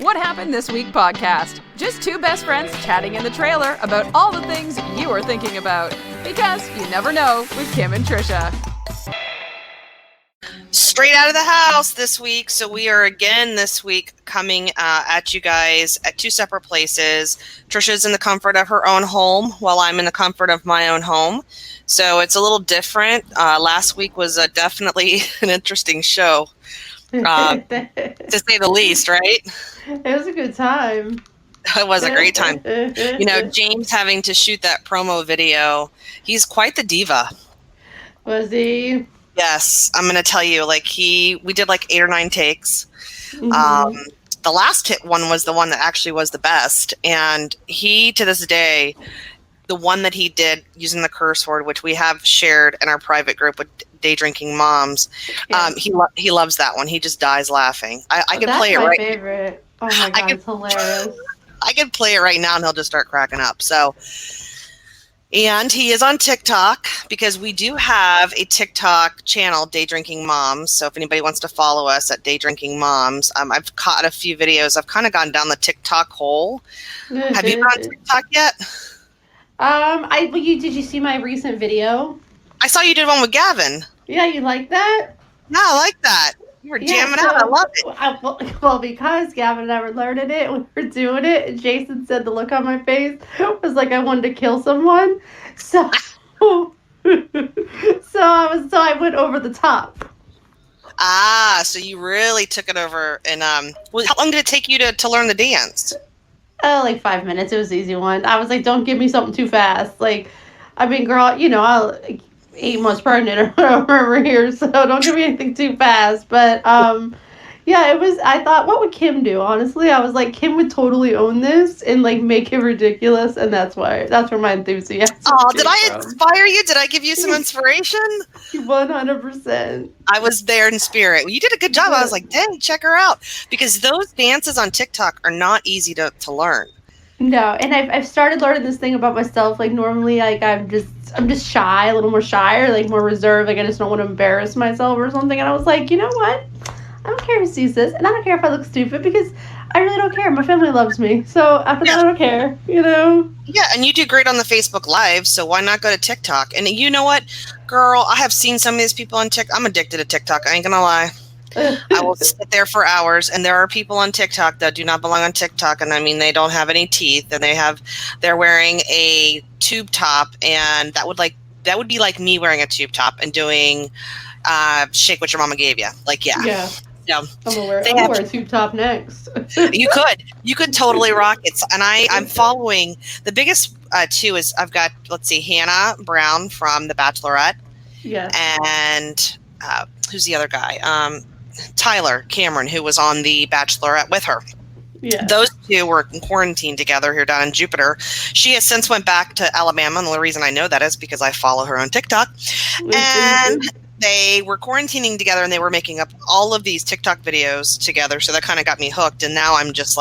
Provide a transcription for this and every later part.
What Happened This Week podcast. Just two best friends chatting in the trailer about all the things you are thinking about. Because you never know with Kim and Trisha. Straight out of the house this week. So we are again this week coming at you guys at two separate places. Trisha's in the comfort of her own home while I'm in the comfort of my own home. So it's a little different. Last week was definitely an interesting show, to say the least, right? It was a good time. It was a great time. You know, James having to shoot that promo video, he's quite the diva. Was he? Yes, I'm going to tell you, we did 8 or 9 takes. Mm-hmm. The last hit one was the one that actually was the best. And he, to this day, the one that he did using the curse word, which we have shared in our private group with Day Drinking Moms, he loves that one. He just dies laughing. I could play it right. That's my favorite. Oh my God, it's hilarious. I could play it right now and he'll just start cracking up. So, and he is on TikTok because we do have a TikTok channel, Day Drinking Moms. So if anybody wants to follow us at Day Drinking Moms, I've caught a few videos. I've kind of gone down the TikTok hole. Have you been on TikTok yet? Did you see my recent video? I saw you did one with Gavin. Yeah, you like that? Yeah, I like that. You were jamming out. I love it. Well, because Gavin and I were learning it, we were doing it, and Jason said the look on my face was like I wanted to kill someone. So, I went over the top. Ah, so you really took it over. And how long did it take you to learn the dance? 5 minutes. It was an easy one. I was like, don't give me something too fast. Girl, I'll 8 months pregnant or whatever over here, so don't give me anything too fast. But yeah, it was. I thought, what would Kim do? Honestly, I was like, Kim would totally own this and make it ridiculous, and that's where my enthusiasm. Oh, did I inspire you? Did I give you some inspiration? 100%. I was there in spirit. Well, you did a good job. I was like, dang, check her out, because those dances on TikTok are not easy to learn. No, and I've started learning this thing about myself. Normally, I'm just shy, a little more shy, or more reserved. I just don't want to embarrass myself or something. And I was like, you know what? I don't care who sees this, and I don't care if I look stupid because I really don't care. My family loves me, so after that, I don't care. Yeah, and you do great on the Facebook Live, so why not go to TikTok? And you know what, girl? I have seen some of these people on TikTok. I'm addicted to TikTok. I ain't gonna lie. I will sit there for hours, and there are people on TikTok that do not belong on TikTok, and they don't have any teeth, and they're wearing a tube top, and that would be like me wearing a tube top and doing shake what your mama gave you. Yeah. Yeah. I'm gonna wear a tube top next. You could totally rock it. And I'm following the biggest two is I've got, let's see, Hannah Brown from The Bachelorette. Yeah. And who's the other guy? Tyler Cameron, who was on The Bachelorette with her. Yeah. Those two were quarantined together here down in Jupiter. She has since went back to Alabama, and the only reason I know that is because I follow her on TikTok. And they were quarantining together, and they were making up all of these TikTok videos together. So that kind of got me hooked. And now I'm just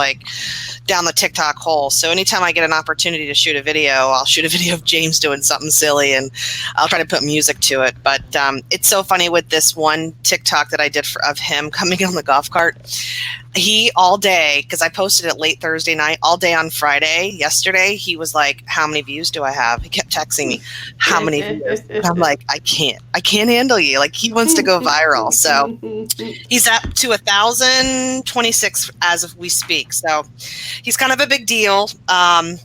down the TikTok hole. So anytime I get an opportunity to shoot a video, I'll shoot a video of James doing something silly, and I'll try to put music to it. But it's so funny with this one TikTok that I did of him coming on the golf cart. He all day, because I posted it late Thursday night, all day on Friday, yesterday, he was like, how many views do I have? He kept texting me, how many views? And I'm like, I can't handle you. He wants to go viral. So he's up to 1,026 as of we speak. So he's kind of a big deal. I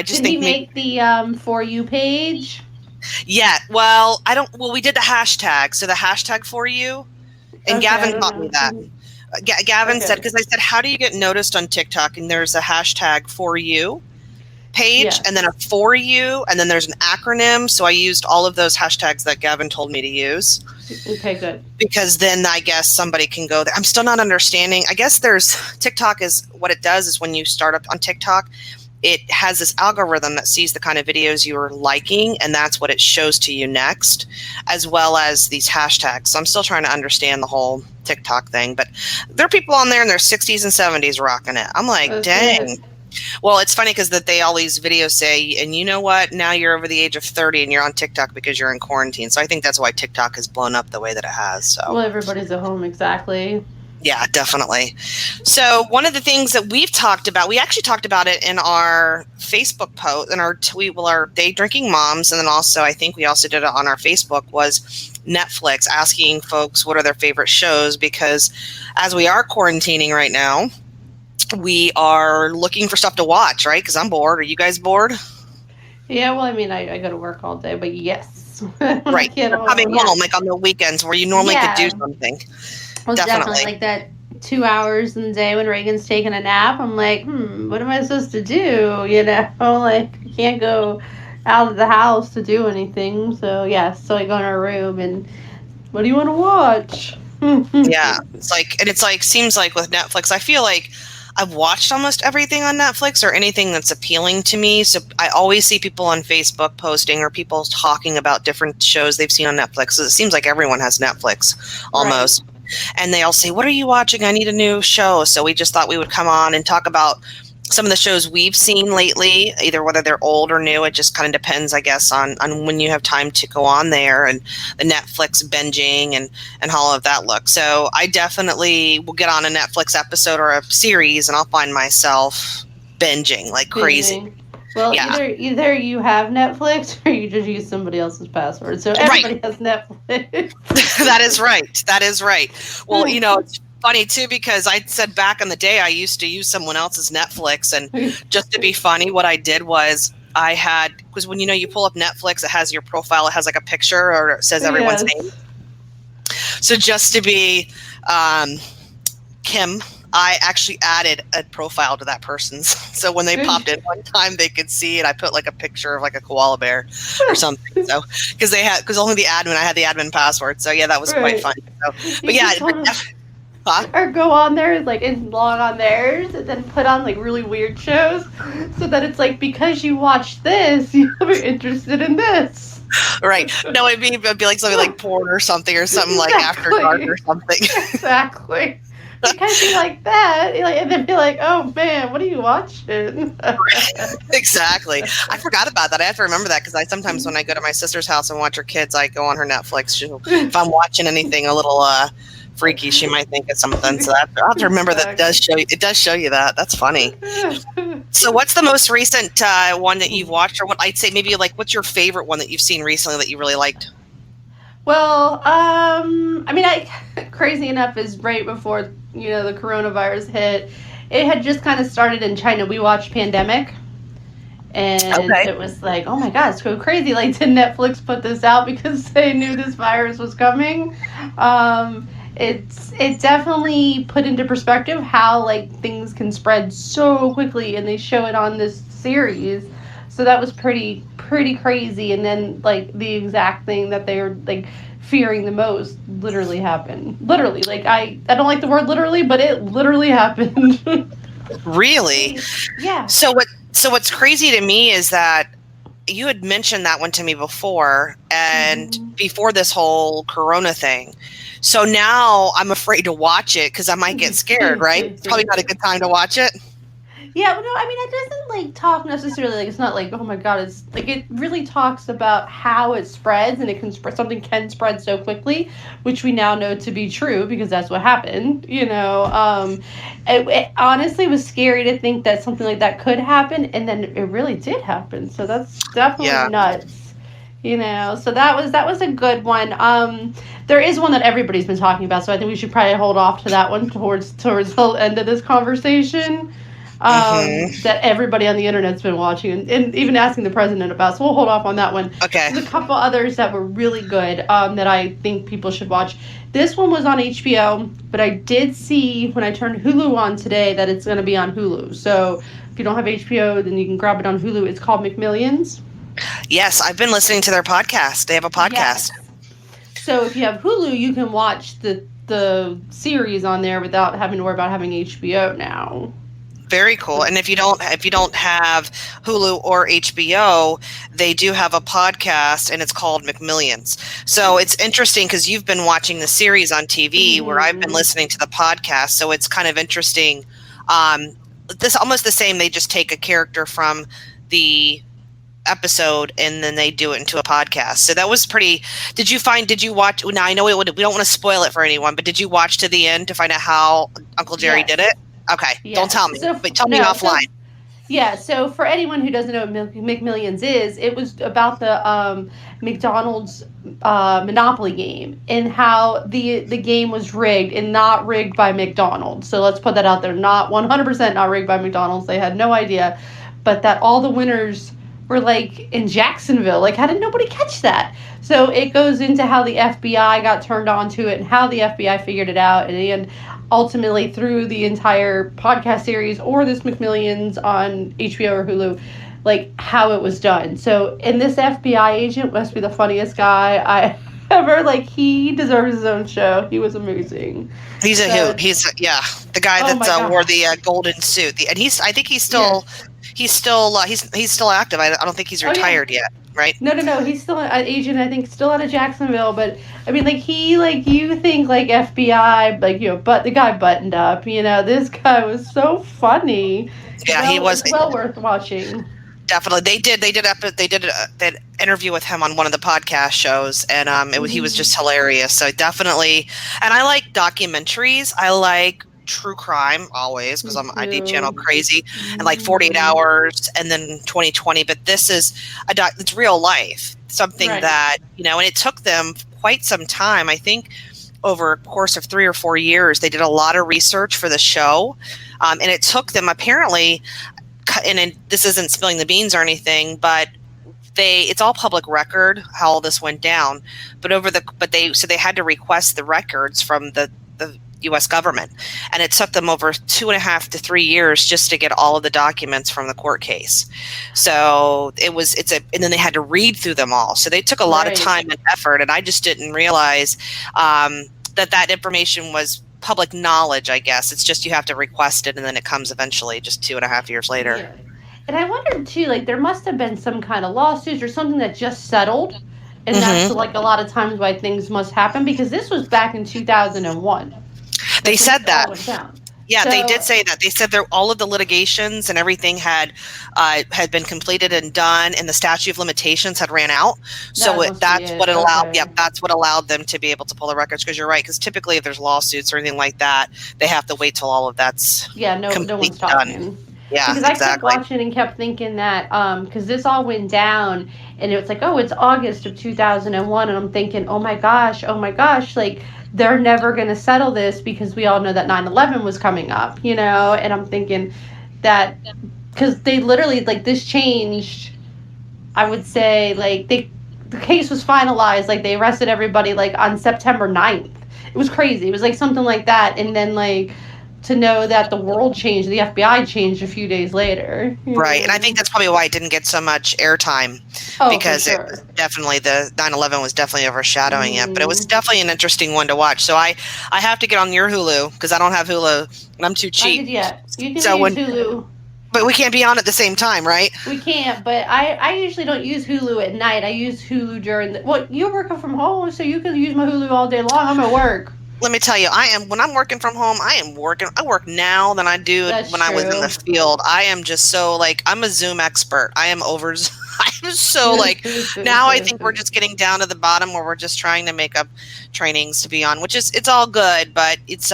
just think. Did he make the For You page? Yeah. Well, we did the hashtag. So the hashtag For You, and Gavin taught me that. Gavin said, because I said, how do you get noticed on TikTok? And there's a hashtag For You page, and then a For You, and then there's an acronym. So I used all of those hashtags that Gavin told me to use. Okay, good. Because then I guess somebody can go there. I'm still not understanding. I guess TikTok is what it does is when you start up on TikTok, it has this algorithm that sees the kind of videos you're liking, and that's what it shows to you next, as well as these hashtags. So I'm still trying to understand the whole TikTok thing, but there are people on there in their 60s and 70s rocking it. I'm like, dang. Well, it's funny because all these videos say, and you know what? Now you're over the age of 30 and you're on TikTok because you're in quarantine. So I think that's why TikTok has blown up the way that it has. So. Well, everybody's at home, exactly. Yeah, definitely. So one of the things that we've talked about, we actually talked about it in our Facebook post, in our tweet, well, our Day Drinking Moms, and then also I think we also did it on our Facebook, was Netflix, asking folks what are their favorite shows, because as we are quarantining right now, we are looking for stuff to watch, right? Because I'm bored. Are you guys bored? Yeah, well, I mean, I go to work all day, but yes, when I Right. get Or coming home, home, yeah, like on the weekends where you normally could do yeah, something. well, definitely Definitely. like that 2 hours in the day when Reagan's taking a nap. I'm like, what am I supposed to do? You know, like I can't go out of the house to do anything. So yeah, so I go in our room and what do you want to watch? Yeah. It's like, seems like with Netflix, I feel like I've watched almost everything on Netflix or anything that's appealing to me. So I always see people on Facebook posting or people talking about different shows they've seen on Netflix. So it seems like everyone has Netflix Right. almost. And they all say, "What are you watching? I need a new show." So we just thought we would come on and talk about some of the shows we've seen lately, either whether they're old or new. It just kind of depends, I guess, on when you have time to go on there, and the Netflix binging and all of that look. So I definitely will get on a Netflix episode or a series and I'll find myself binging like crazy. Binging. Well, Yeah. either you have Netflix or you just use somebody else's password. So Right. everybody has Netflix. That is right. That is right. Well, it's funny too, because I said back in the day I used to use someone else's Netflix, and just to be funny, what I did was because when you pull up Netflix, it has your profile, it has like a picture or it says everyone's name. Yes. So just to be Kim, I actually added a profile to that person's. So when they popped in one time, they could see it. I put like a picture of like a koala bear or something. So because only the admin, I had the admin password. So yeah, that was quite Right. funny. So, You but yeah, just wanna- huh? or go on there like and log on theirs and then put on like really weird shows so that it's like because you watched this, you're interested in this. Right. No, it'd be like something like porn or something like After Dark or something. Exactly. Because you like that, and then be like, "Oh man, what are you watching?" Exactly. I forgot about that. I have to remember that because I sometimes when I go to my sister's house and watch her kids, I go on her Netflix. If I'm watching anything a little freaky, she might think it's something. So I'll have to remember that it does show you that. That's funny. So what's the most recent one that you've watched, or what I'd say maybe like what's your favorite one that you've seen recently that you really liked? Well, I mean, crazy enough is right before the coronavirus hit. It had just kind of started in China. We watched Pandemic, and it was like, oh my god, it's so crazy. Like, did Netflix put this out because they knew this virus was coming? It definitely put into perspective how like things can spread so quickly, and they show it on this series. So that was pretty crazy. And then like the exact thing that they were like fearing the most literally happened. Literally, like I don't like the word literally, but it literally happened. Really? Yeah. So what's crazy to me is that you had mentioned that one to me before, and before this whole Corona thing. So now I'm afraid to watch it because I might get scared, right? It's probably not a good time to watch it. Yeah, no, I mean, it doesn't, like, talk necessarily, like, it's not like, oh my god, it's, like, it really talks about how it spreads, and it can spread, something can spread so quickly, which we now know to be true, because that's what happened, it honestly was scary to think that something like that could happen, and then it really did happen, so that's definitely nuts, so that was a good one. There is one that everybody's been talking about, so I think we should probably hold off to that one towards the end of this conversation. That everybody on the internet's been watching and even asking the president about. So we'll hold off on that one. Okay. There's a couple others that were really good that I think people should watch. This one was on HBO, but I did see when I turned Hulu on today that it's going to be on Hulu. So if you don't have HBO, then you can grab it on Hulu. It's called McMillions. Yes, I've been listening to their podcast. They have a podcast. Yes. So if you have Hulu, you can watch the series on there without having to worry about having HBO now. Very cool. And if you don't have Hulu or HBO, they do have a podcast, and it's called McMillions. So it's interesting because you've been watching the series on TV where I've been listening to the podcast. So it's kind of interesting. This almost the same. They just take a character from the episode and then they do it into a podcast. So that was pretty. Did you watch? Now I know we don't want to spoil it for anyone, but did you watch to the end to find out how Uncle Jerry did it? Okay, don't tell me, but tell me offline. So for anyone who doesn't know what McMillions is, it was about the McDonald's Monopoly game and how the game was rigged and not rigged by McDonald's. So let's put that out there. Not 100% not rigged by McDonald's. They had no idea. But that all the winners were like in Jacksonville. Like, how did nobody catch that? So it goes into how the FBI got turned on to it and how the FBI figured it out. And ultimately through the entire podcast series or this McMillions on HBO or Hulu, like how it was done. So, and this FBI agent must be the funniest guy I ever. Like, he deserves his own show. He was amazing. He's a hoot. He's the guy that wore the golden suit. I think he's still he's still active. I don't think he's retired yet. Right? No. He's still an agent, I think, still out of Jacksonville. But I mean, like, he, like, you think like FBI, like, you know, but the guy buttoned up. You know, this guy was so funny. Yeah, he was well worth watching. Definitely, they did that interview with him on one of the podcast shows, and he was just hilarious. So definitely, and I like documentaries. I like true crime always because I'm ID channel crazy, and like 48 Hours and then 2020. But this is it's real life, something that, you know, and it took them quite some time. I think over a course of 3 or 4 years, they did a lot of research for the show, and it took them apparently. And this isn't spilling the beans or anything, but it's all public record how all this went down. But they had to request the records from the U.S. government, and it took them over 2.5 to 3 years just to get all of the documents from the court case. So and then they had to read through them all. So they took a lot of time and effort, and I just didn't realize that information was public knowledge. I guess it's just you have to request it, and then it comes eventually, just 2.5 years later. Yeah. And I wondered too, like, there must have been some kind of lawsuits or something that just settled, and that's like a lot of times why things must happen, because this was back in 2001. They said that. Yeah, they did say that. They said all of the litigations and everything had been completed and done, and the statute of limitations had ran out. So that's what it allowed. Okay. Yep, that's what allowed them to be able to pull the records. Because you're right. Because typically, if there's lawsuits or anything like that, they have to wait till all of that's no one's talking. Done. Yeah, because I kept watching and kept thinking that because this all went down, and it was like, oh, it's August of 2001, and I'm thinking, oh my gosh, like, they're never going to settle this because we all know that 9/11 was coming up, you know? And I'm thinking that because they literally, like, this changed, I would say, like, the case was finalized, like, they arrested everybody, like, on September 9th. It was crazy. It was, like, something like that. And then, like, to know that the world changed, the FBI changed a few days later. Right, and I think that's probably why it didn't get so much airtime, because it was definitely, the 9/11 was definitely overshadowing it, but it was definitely an interesting one to watch. So I have to get on your Hulu, because I don't have Hulu, and I'm too cheap. You can use Hulu. But we can't be on at the same time, right? We can't, but I usually don't use Hulu at night. I use Hulu during you're working from home, so you can use my Hulu all day long. I'm at work. Let me tell you, when I'm working from home, I work now than I do when I was in the field. I am just so, like, I'm a Zoom expert. I'm so, like, now I think we're just getting down to the bottom where we're just trying to make up trainings to be on, which is, it's all good, but it's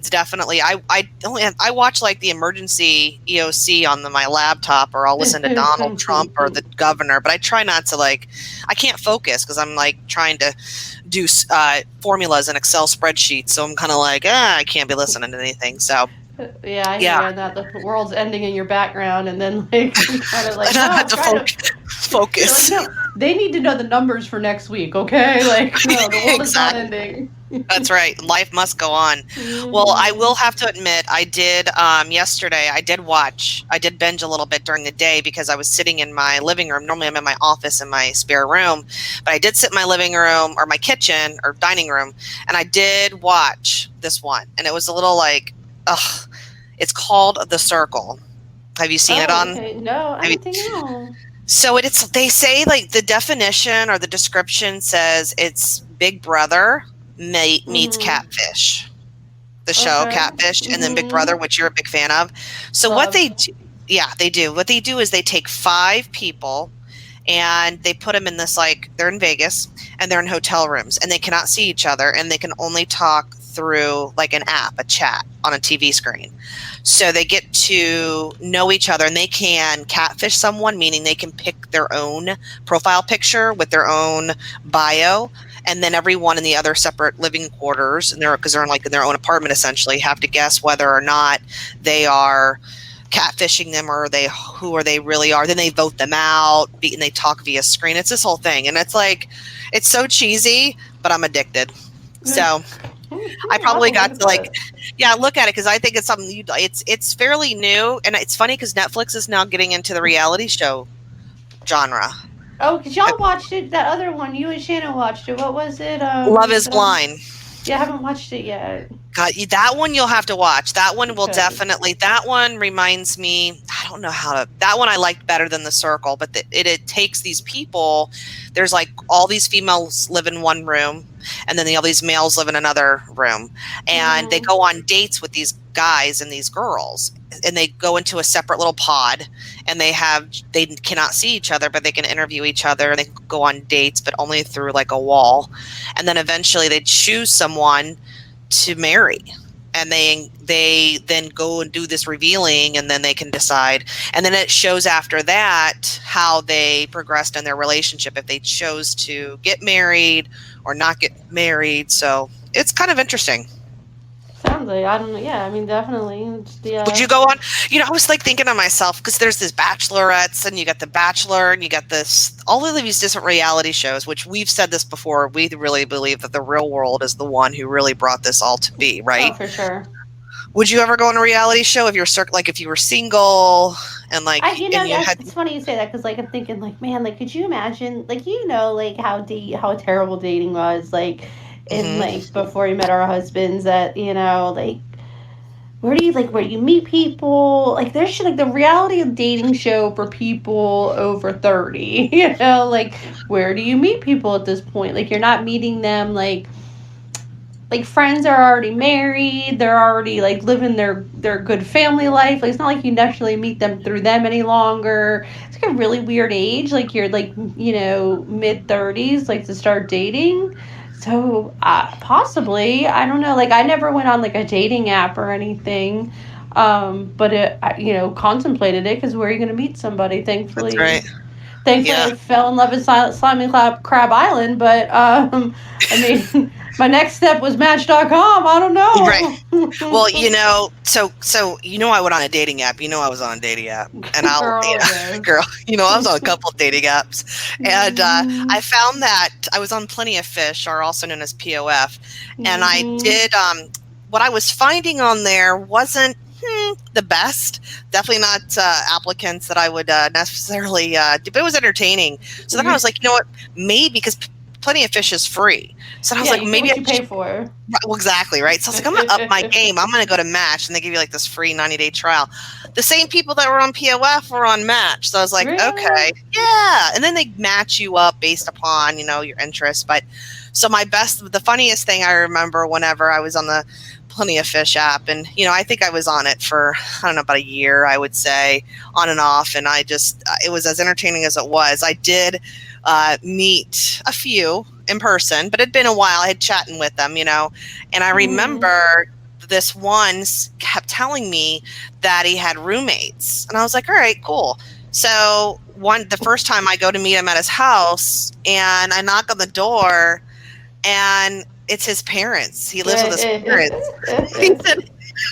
definitely, I watch, like, the emergency EOC on my laptop, or I'll listen to Donald Trump or the governor, but I try not to, like, I can't focus because I'm, like, trying to do formulas in Excel spreadsheets, so I'm kind of like, I can't be listening to anything. So yeah, I hear that the world's ending in your background, and then, like, kind of like, focus. Like, no, they need to know the numbers for next week, okay? Like, no, the world is not ending. That's right. Life must go on. Well, I will have to admit, I did yesterday. I did binge a little bit during the day because I was sitting in my living room. Normally, I'm in my office in my spare room, but I did sit in my living room or my kitchen or dining room, and I did watch this one, and it was a little like, it's called The Circle. Have you seen it on? Okay. No, I don't think no. So they say, like, the definition or the description says it's Big Brother meets Catfish, the show Catfish, and then Big Brother, which you're a big fan of. So what they do, they do is they take 5 people and they put them in this, like, they're in Vegas and they're in hotel rooms and they cannot see each other and they can only talk through like an app, a chat on a TV screen. So they get to know each other and they can catfish someone, meaning they can pick their own profile picture with their own bio. And then everyone in the other separate living quarters, and because they're in like in their own apartment essentially, have to guess whether or not they are catfishing them or who are they really are. Then they vote them out and they talk via screen. It's this whole thing, and it's like, it's so cheesy, but I'm addicted. So I probably got to like, look at it, because I think it's something it's fairly new, and it's funny because Netflix is now getting into the reality show genre. Oh, because y'all watched it, that other one. You and Shannon watched it. What was it? Love is Blind. Yeah, I haven't watched it yet. God, that one you'll have to watch. That one will definitely. That one reminds me. I don't know how to. That one I liked better than The Circle, but it takes these people. There's like all these females live in one room, and then all these males live in another room, and they go on dates with these guys and these girls, and they go into a separate little pod, and they cannot see each other, but they can interview each other, and they go on dates, but only through like a wall, and then eventually they choose someone to marry, and they then go and do this revealing, and then they can decide, and then it shows after that how they progressed in their relationship, if they chose to get married or not get married. So it's kind of interesting. Sounds like, I don't know. Yeah, I mean, definitely. Would you go on? I was like thinking to myself, because there's this Bachelorettes, and you got The Bachelor, and you got all of these different reality shows, which we've said this before. We really believe that the real world is the one who really brought this all to be, right? Oh, for sure. Would you ever go on a reality show if you were single and like? It's funny you say that, because like I'm thinking like, man, like could you imagine like like how terrible dating was like. And like before we met our husbands, that like where do you meet people, like there's shit like the reality of dating show for people over 30, like where do you meet people at this point? Like you're not meeting them, like friends are already married, they're already like living their good family life. Like it's not like you naturally meet them through them any longer. It's like a really weird age, like you're like mid 30s, like to start dating. So possibly, I don't know. Like I never went on like a dating app or anything, but contemplated it, because where are you going to meet somebody? Thankfully, that's right. Thankfully, I fell in love with Slimy Crab Island. But I mean, my next step was Match.com. I don't know. Right. Well, so I went on a dating app. I was on a dating app, and girl, I was on a couple of dating apps, and I found that I was on Plenty of Fish, or also known as POF, and I did. What I was finding on there wasn't the best. Definitely not applicants that I would necessarily. But it was entertaining. So then I was like, you know what? Maybe because Plenty of Fish is free. So I was like, maybe you pay for. Well, exactly, right? So I was like, I'm going to up my game. I'm going to go to Match, and they give you like this free 90-day trial. The same people that were on POF were on Match. So I was like, really? Okay, yeah. And then they match you up based upon, your interests. But so the funniest thing I remember whenever I was on the Plenty of Fish app, and I think I was on it for about a year, I would say, on and off, and I just it was as entertaining as it was. I did meet a few in person, but it'd been a while. I had chatting with them, and I remember this one kept telling me that he had roommates, and I was like, all right, cool. So the first time I go to meet him at his house, and I knock on the door, and it's his parents. He lives with his parents. He said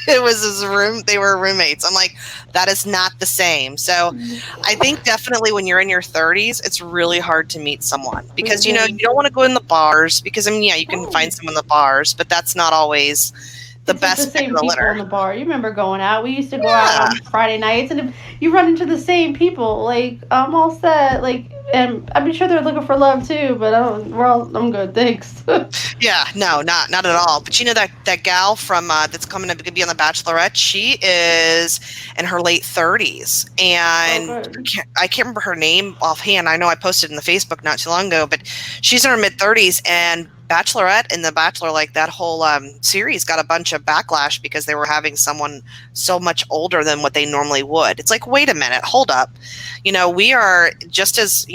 it was his room. They were roommates. I'm like, that is not the same. So I think definitely when you're in your 30s, it's really hard to meet someone, because, you don't want to go in the bars, because you can find someone in the bars, but that's not always the best. The same people in the bar. You remember going out? We used to go out on Friday nights, and if you run into the same people, like I'm all set. Like, and I'm sure they're looking for love too, but I'm good, thanks. Yeah, no, not at all. But that gal from that's coming to be on The Bachelorette, she is in her late 30s, and I can't remember her name offhand. I know I posted in the Facebook not too long ago, but she's in her mid 30s, and Bachelorette and The Bachelor, like that whole series got a bunch of backlash because they were having someone so much older than what they normally would. It's like, wait a minute, hold up. We are just as,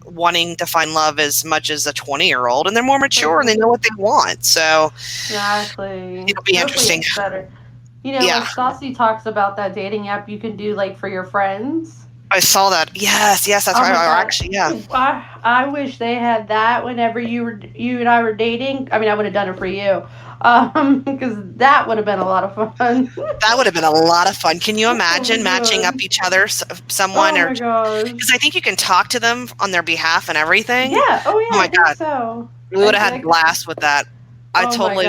wanting to find love as much as a 20-year-old, and they're more mature and they know what they want. So exactly. it'll be interesting. Better. Like Stassi talks about that dating app you can do like for your friends. I saw that. Yes, that's right. Actually, yeah. I wish they had that whenever you and I were dating. I mean, I would have done it for you, because that would have been a lot of fun. That would have been a lot of fun. Can you imagine matching up each other, someone, oh my gosh. Because I think you can talk to them on their behalf and everything. Yeah. Oh yeah. Oh my God. So we would have had blast with that. I totally.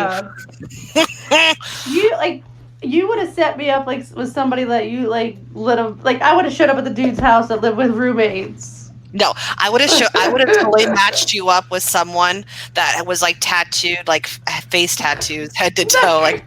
You would have set me up like with somebody that you like I would have showed up at the dude's house that lived with roommates. No, I would have totally matched you up with someone that was like tattooed, like face tattoos, head to toe, like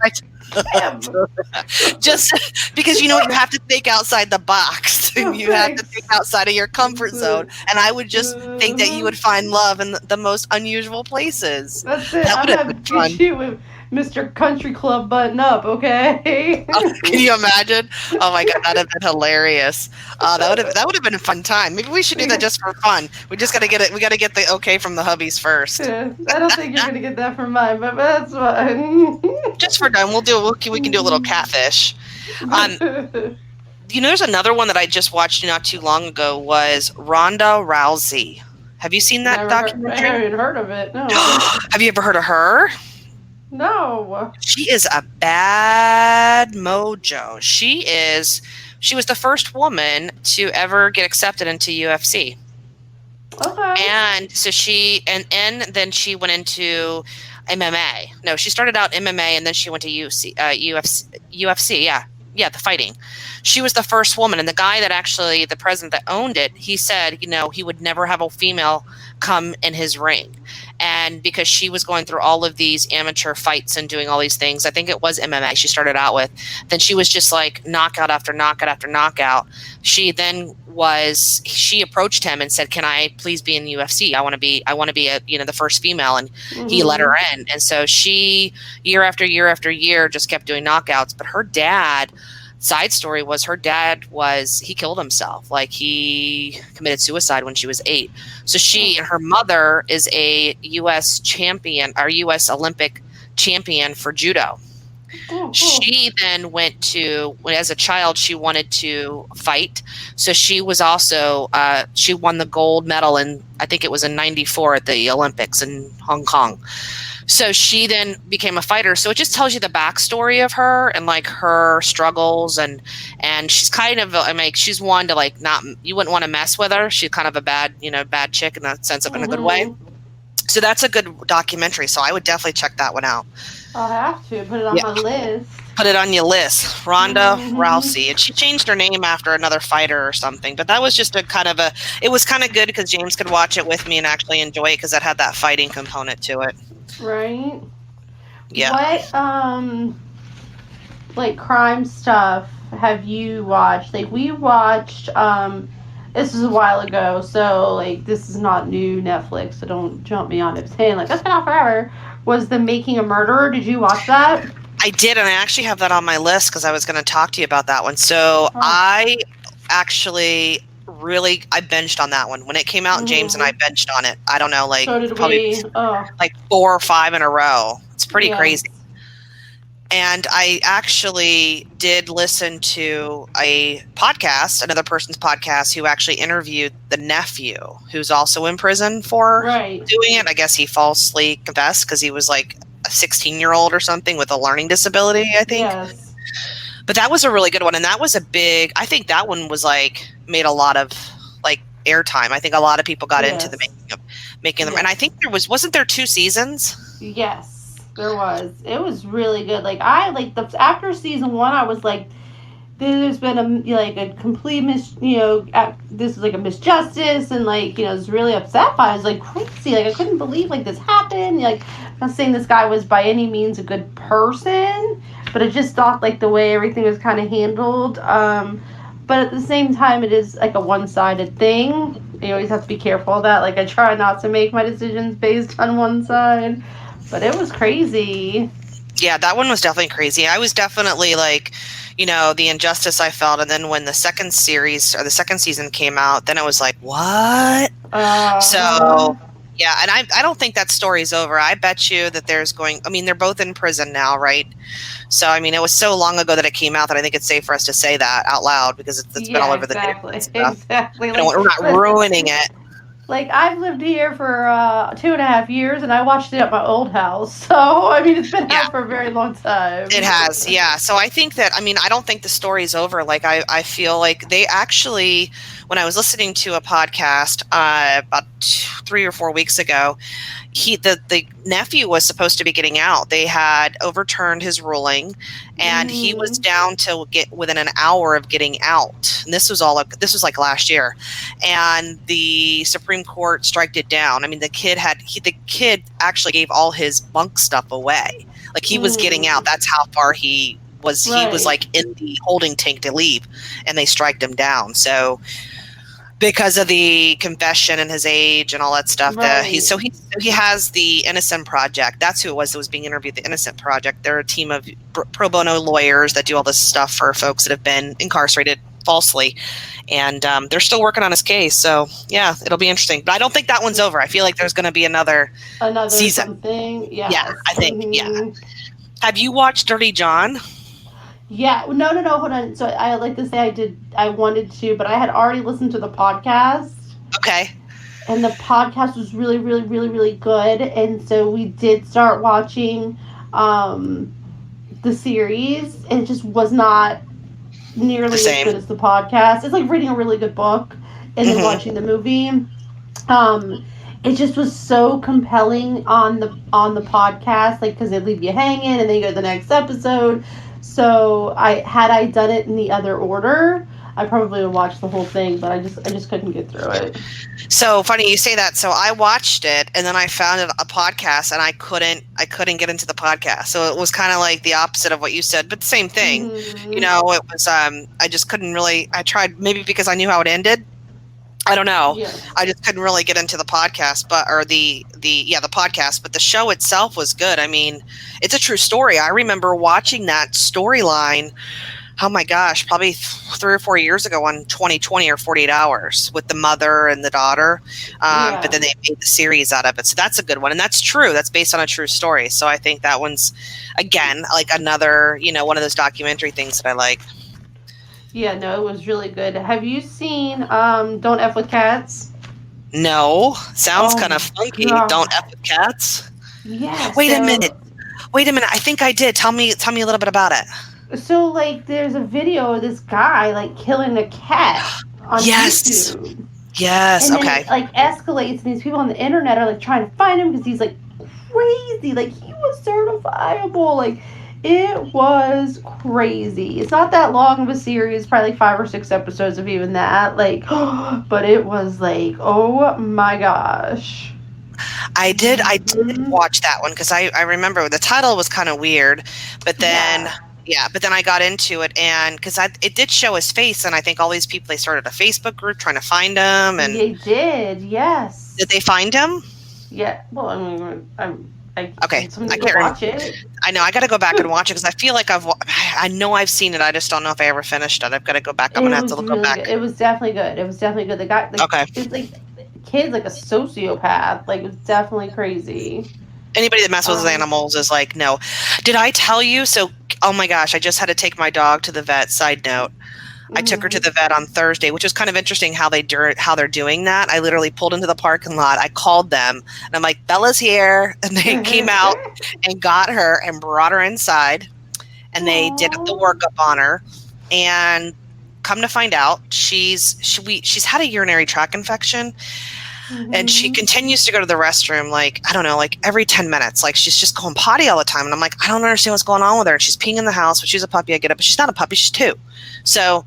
just because you have to think outside the box and you have to think outside of your comfort zone, and I would just think that you would find love in the most unusual places. That's it. That would have been fun. With Mr. Country Club button up, okay? Can you imagine? Oh my God, that'd have been hilarious. That would have been a fun time. Maybe we should do that just for fun. We just got to get it. We got to get the okay from the hubbies first. Yeah, I don't think you're gonna get that from mine, but that's fine. Just for fun, we can do a little catfish. There's another one that I just watched not too long ago was Ronda Rousey. Have you seen that documentary? I haven't heard of it. No. Have you ever heard of her? No. She is a bad mojo. She was the first woman to ever get accepted into UFC. Okay. And so then she went into MMA. No, she started out MMA and then she went to UFC. Yeah, the fighting. She was the first woman, and the guy that actually, the president that owned it, he said, he would never have a female come in his ring. And because she was going through all of these amateur fights and doing all these things, I think it was MMA she started out with, then she was just like knockout after knockout after knockout. She approached him and said, "Can I please be in the UFC? I want to be the first female." And he let her in. And so she, year after year after year, just kept doing knockouts. But her dad, side story was he killed himself. Like, he committed suicide when she was 8. So her mother is a U.S. champion, or U.S. Olympic champion for judo. Oh, cool. She then as a child, she wanted to fight. So she was also, she won the gold medal I think it was in 94 at the Olympics in Hong Kong. So she then became a fighter. So it just tells you the backstory of her and like her struggles, and she's kind of, she's one to like not, you wouldn't want to mess with her. She's kind of a bad chick in the sense of in a good way. So that's a good documentary. So I would definitely check that one out. I'll have to put it on my list. Put it on your list. Ronda Rousey. And she changed her name after another fighter or something. But that was just it was kind of good because James could watch it with me and actually enjoy it because it had that fighting component to it. Right? Yeah. What, like, crime stuff have you watched? Like, we watched, this was a while ago, so, like, this is not new Netflix, so don't jump me on it saying, like, that's been out forever, was The Making a Murderer. Did you watch that? I did, and I actually have that on my list because I was going to talk to you about that one. So I actually I binged on that one. When it came out, James and I binged on it. I don't know, like, so did probably like 4 or 5 in a row. It's pretty crazy. And I actually did listen to a podcast, another person's podcast, who actually interviewed the nephew, who's also in prison for doing it. I guess he falsely confessed because he was like a 16-year-old or something with a learning disability, I think. Yes. But that was a really good one. And that was I think that one was like, made a lot of like airtime. I think a lot of people got into the making them. And I think wasn't there 2 seasons? Yes, there was. It was really good. Like, after season 1, I was like, there's been a complete this is like a misjustice, and like, I was really upset by it. I was like crazy. Like, I couldn't believe like this happened. Like, I'm not saying this guy was by any means a good person, but I just thought like the way everything was kind of handled. But at the same time, it is like a one-sided thing. you always have to be careful of that. Like, I try not to make my decisions based on one side, but it was crazy. Yeah, that one was definitely crazy. I was definitely like, the injustice I felt, and then when the second series or the second season came out, then it was like, what? So yeah, and I don't think that story's over. I bet you that they're both in prison now, right? So, it was so long ago that it came out that I think it's safe for us to say that out loud because it's been all over the news and stuff. Exactly. We're not ruining it. Like, I've lived here for 2.5 years, and I watched it at my old house. So, it's been out for a very long time. It has, yeah. So I think that, I don't think the story's over. Like, I feel like they actually, when I was listening to a podcast about 3 or 4 weeks ago, the nephew was supposed to be getting out. They had overturned his ruling, and he was down to get within an hour of getting out. And this was like last year, and the Supreme Court striked it down. The kid actually gave all his bunk stuff away. Like, he was getting out. That's how far he was. Right. He was like in the holding tank to leave, and they striked him down. So, because of the confession and his age and all that stuff, right. He has the Innocent Project. That's who it was that was being interviewed. The Innocent Project. They're a team of pro bono lawyers that do all this stuff for folks that have been incarcerated falsely, and they're still working on his case. So yeah, it'll be interesting. But I don't think that one's over. I feel like there's going to be another season. Something. Yes. Yeah, I think. Yeah. Have you watched Dirty John? Yeah, no, hold on. So I like to say I wanted to, but I had already listened to the podcast. Okay. And the podcast was really, really, really, really good. And so we did start watching the series, and it just was not nearly as good as the podcast. It's like reading a really good book and then watching the movie. It just was so compelling on the podcast, like, because they leave you hanging and then you go to the next episode. So had I done it in the other order, I probably would watch the whole thing, but I just couldn't get through it. So funny you say that. So I watched it, and then I found a podcast, and I couldn't get into the podcast. So it was kind of like the opposite of what you said, but the same thing. It was I just couldn't really. I tried, maybe because I knew how it ended. I don't know. Yeah. I just couldn't really get into the podcast, the podcast, but the show itself was good. It's a true story. I remember watching that storyline, oh my gosh, probably 3 or 4 years ago on 20/20 or 48 Hours with the mother and the daughter. But then they made the series out of it. So that's a good one. And that's true. That's based on a true story. So I think that one's, again, like another, one of those documentary things that I like. Yeah, no, it was really good. Have you seen Don't F with Cats? No. Sounds kind of funky. God. Don't F with Cats? Yeah. Wait a minute. I think I did. Tell me a little bit about it. So, like, there's a video of this guy, like, killing a cat on YouTube. Yes, and okay. It, like, escalates, and these people on the internet are, like, trying to find him because he's, like, crazy. Like, he was certifiable. Like, it was crazy. It's not that long of a series, probably like 5 or 6 episodes of even that. Like, but it was like, oh my gosh. I did watch that one because I remember the title was kind of weird, but then but then I got into it, and because it did show his face, and I think all these people, they started a Facebook group trying to find him, and they did. Yes. Did they find him? Yeah. Well, Okay, I can't watch it. I know I got to go back and watch it because I feel like I know I've seen it. I just don't know if I ever finished it. I've got to go back. I'm gonna have to go back. Good. It was definitely good. The guy, it's like kid's like a sociopath. Like, it's definitely crazy. Anybody that messes with animals is like, no. Did I tell you? So, oh my gosh, I just had to take my dog to the vet. Side note. I took her to the vet on Thursday, which was kind of interesting how they're doing that. I literally pulled into the parking lot. I called them, and I'm like, Bella's here. And they came out and got her and brought her inside, and they did the workup on her. And come to find out, she's had a urinary tract infection. And she continues to go to the restroom, like, I don't know, like every 10 minutes. Like, she's just going potty all the time. And I'm like, I don't understand what's going on with her. And she's peeing in the house. When she's a puppy, I get it. But she's not a puppy. She's 2. So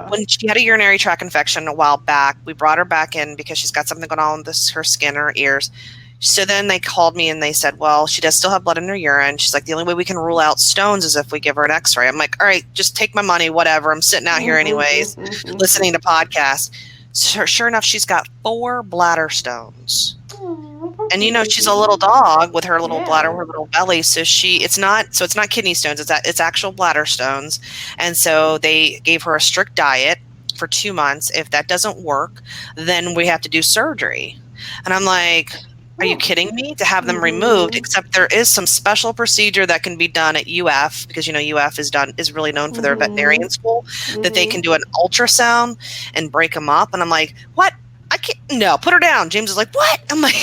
when she had a urinary tract infection a while back, we brought her back in because she's got something going on with her skin or her ears. So then they called me and they said, well, she does still have blood in her urine. She's like, the only way we can rule out stones is if we give her an x-ray. I'm like, all right, just take my money, whatever. I'm sitting out here anyways, listening to podcasts. Sure enough, she's got 4 bladder stones. Oh, And she's a little dog with her little bladder, yeah. her little belly. So it's not kidney stones. It's actual bladder stones. And so they gave her a strict diet for 2 months. If that doesn't work, then we have to do surgery. And I'm like, are you kidding me? To have them removed? Except there is some special procedure that can be done at UF, because UF is really known for their veterinarian school, that they can do an ultrasound and break them up. And I'm like, what? I can't. No, put her down. James is like, what? I'm like,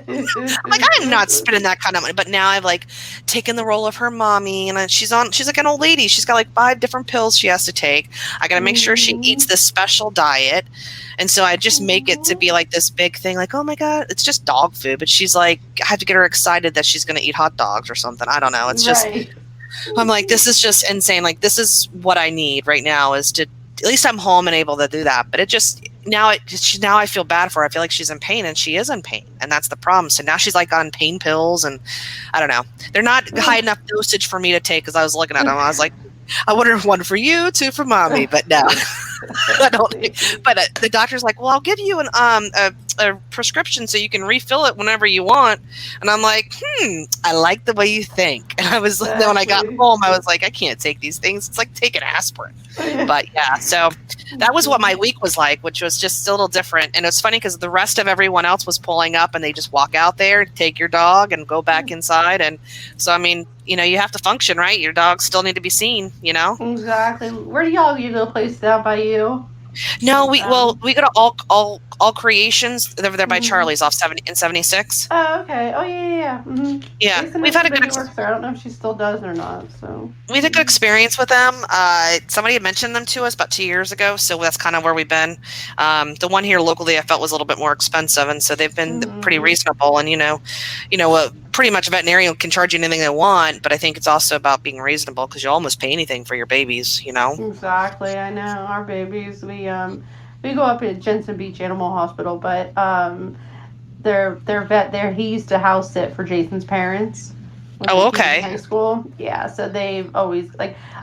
I'm not spending that kind of money. But now I've like taken the role of her mommy, and she's like an old lady. She's got like 5 different pills she has to take. I got to make sure she eats this special diet. And so I just make it to be like this big thing, like, oh my God, it's just dog food. But she's like, I have to get her excited that she's going to eat hot dogs or something. I don't know. It's just, I'm like, this is just insane. Like, this is what I need right now, is to, at least I'm home and able to do that. But it just, now I feel bad for her. I feel like she's in pain, and she is in pain. And that's the problem. So now she's like on pain pills, and I don't know. They're not high enough dosage for me to take, because I was looking at them. I was like, I wonder if one for you, 2 for mommy, but no. I don't. But the doctor's like, well, I'll give you a prescription so you can refill it whenever you want. And I'm like, I like the way you think. And I was then when I got home, I was like, I can't take these things. It's like taking aspirin. But yeah, so that was what my week was like, which was just a little different. And it's funny because the rest of everyone else was pulling up, and they just walk out there, take your dog, and go back inside. And so, I mean, you have to function, right? Your dogs still need to be seen, Exactly. Where do y'all go to a place down by you? No, we go to all Creations. They're there by Charlie's off 70 and 76. Oh, okay. Oh, yeah. Yeah, we've had a good work there. I don't know if she still does or not. So we had a good experience with them. Somebody had mentioned them to us about 2 years ago, so that's kind of where we've been. The one here locally, I felt was a little bit more expensive, and so they've been pretty reasonable. And pretty much a veterinarian can charge you anything they want, but I think it's also about being reasonable, because you almost pay anything for your babies. Exactly. I know our babies. We go up at Jensen Beach Animal Hospital, but their vet there, he used to house sit for Jason's parents. Oh, okay. In high school, yeah. So they've always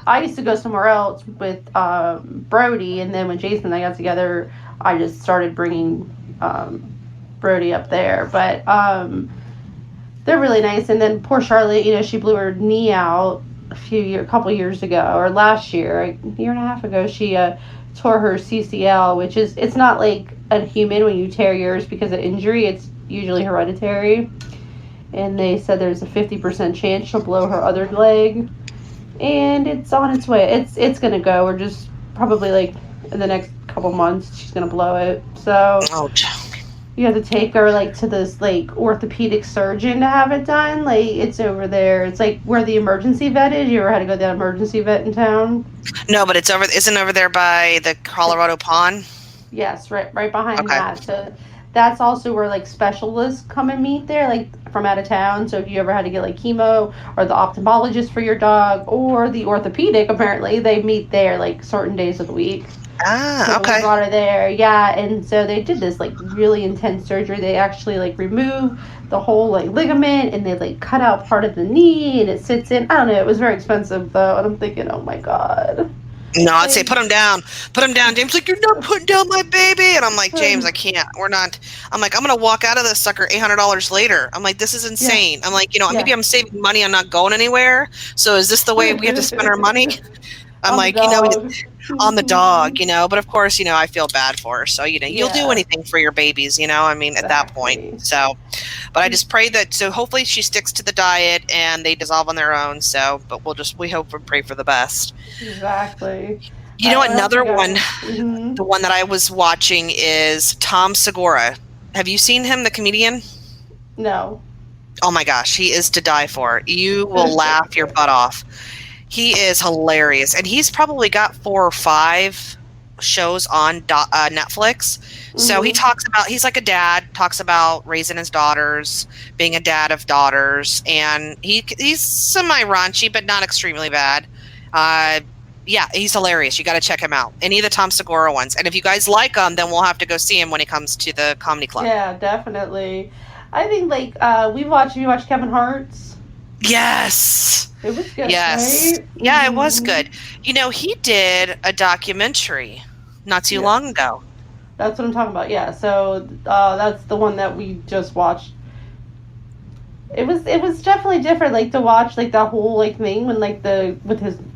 I used to go somewhere else with Brody, and then when Jason and I got together, I just started bringing Brody up there. But they're really nice. And then poor Charlotte, she blew her knee out a couple years ago, or last year, a year and a half ago. She tore her CCL, which it's not like a human when you tear yours because of injury. It's usually hereditary. And they said there's a 50% chance she'll blow her other leg. And it's on its way. It's going to go. We're just probably in the next couple months, she's going to blow it. So you have to take her to this orthopedic surgeon to have it done. It's over there. It's where the emergency vet is. You ever had to go to that emergency vet in town? No, but isn't over there by the Colorado Pond? Yes, right behind that. So that's also where specialists come and meet there, from out of town. So if you ever had to get chemo, or the ophthalmologist for your dog, or the orthopedic, apparently they meet there certain days of the week. So okay. we got her there, yeah. And so they did this really intense surgery. They actually remove the whole ligament, and they cut out part of the knee, and it sits in. I don't know. It was very expensive though, and I'm thinking, oh my God. No, I'd say put him down. Put him down. James you're not putting down my baby. And I'm like, James, I can't. We're not. I'm like, I'm going to walk out of this sucker $800 later. I'm like, this is insane. I'm like, maybe I'm saving money. I'm not going anywhere. So is this the way we have to spend our money? I'm like, on the dog, but of course, I feel bad for her. So, you'll do anything for your babies, at that point. So, but I just pray that, so hopefully she sticks to the diet and they dissolve on their own. So, but we hope and pray for the best. Exactly. Another one, the one that I was watching is Tom Segura. Have you seen him, the comedian? No. Oh my gosh, he is to die for. You will laugh your butt off. He is hilarious, and he's probably got 4 or 5 shows on Netflix. So he's like a dad, talks about raising his daughters, being a dad of daughters, and he's semi-raunchy, but not extremely bad. Yeah, he's hilarious. You got to check him out. Any of the Tom Segura ones. And if you guys like him, then we'll have to go see him when he comes to the comedy club. Yeah, definitely. I think we watched Kevin Hart's. Yes. It was good. Yes. Right? Yeah, it was good. He did a documentary not too long ago That's what I'm talking about. Yeah. So that's the one that we just watched. It was definitely different, like to watch like that whole like thing when like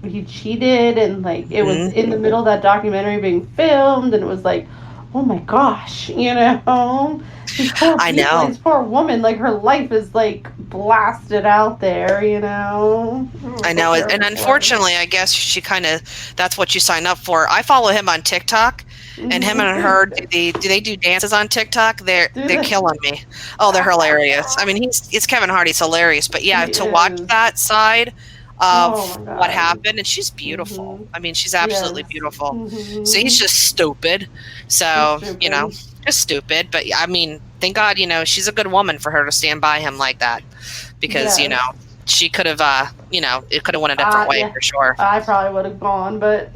he cheated and like it was in the middle of that documentary being filmed and it was like, oh my gosh, I know. This poor woman, like her life is like blasted out there, I know, and unfortunately, I guess that's what you sign up for. I follow him on TikTok, and him and her do they do dances on TikTok? They're killing me. Oh, they're hilarious. I mean, it's Kevin Hardy's hilarious, but yeah, to watch that side of what happened, and she's beautiful. I mean, she's absolutely beautiful. So he's just stupid. So just stupid. But I mean, thank God, she's a good woman for her to stand by him like that, because she could have, it could have went a different way for sure. I probably would have gone, but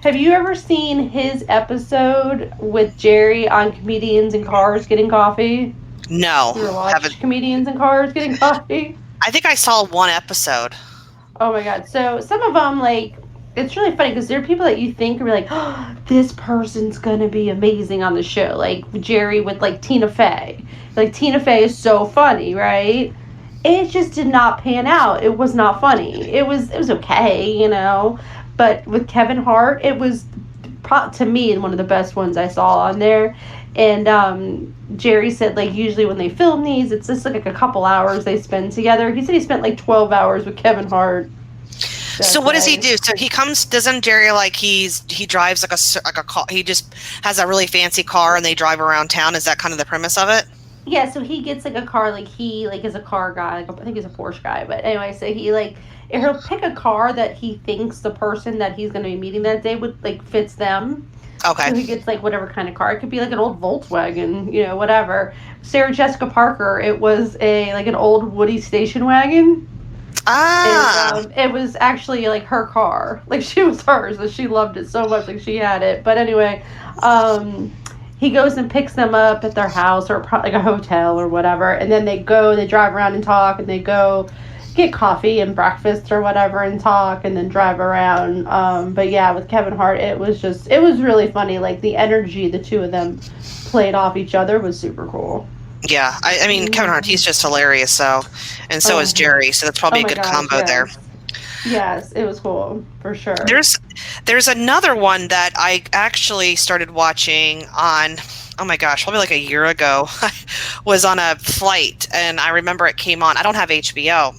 have you ever seen his episode with Jerry on comedians in cars getting coffee? No, haven't. Comedians in cars getting coffee. I think I saw one episode. Oh my god! So some of them, like, it's really funny because there are people that you think are like, oh, this person's gonna be amazing on the show, like Jerry with like Tina Fey. Like Tina Fey is so funny, right? It just did not pan out. It was not funny. It was okay, But with Kevin Hart, it was, to me, one of the best ones I saw on there. And Jerry said, like, usually when they film these, it's just like a couple hours they spend together. He said he spent like 12 hours with Kevin Hart. So what does he do? So he comes, doesn't Jerry, like, he drives like a car, he just has a really fancy car and they drive around town? Is that kind of the premise of it? Yeah, so he gets like a car, like he like is a car guy. Like, I think he's a Porsche guy, but anyway, so he'll pick a car that he thinks the person that he's going to be meeting that day would like fits them. Okay. So he gets like whatever kind of car. It could be like an old Volkswagen, whatever. Sarah Jessica Parker, it was an old Woody station wagon. Ah. And, it was actually like her car. Like she was hers, and she loved it so much, like she had it. But anyway, he goes and picks them up at their house or like a hotel or whatever, and then they drive around and talk, and they go get coffee and breakfast or whatever and talk and then drive around. But yeah, with Kevin Hart, it was really funny. Like the energy the two of them played off each other was super cool. Yeah, I mean, Kevin Hart, he's just hilarious, so is Jerry, so that's probably a good combo there. Yes, it was cool, for sure. There's another one that I actually started watching on, oh my gosh, probably like a year ago. I was on a flight, and I remember it came on, I don't have HBO,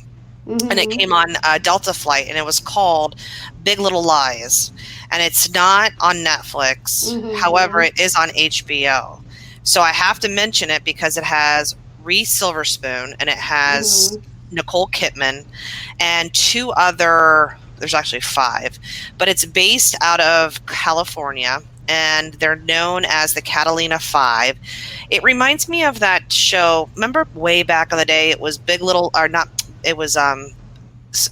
and it came on Delta flight, and it was called Big Little Lies, and it's not on Netflix, however, it is on HBO. So I have to mention it because it has Reese Witherspoon, and it has Nicole Kidman, and there's actually 5, but it's based out of California, and they're known as the Catalina 5. It reminds me of that show. Remember way back in the day, it was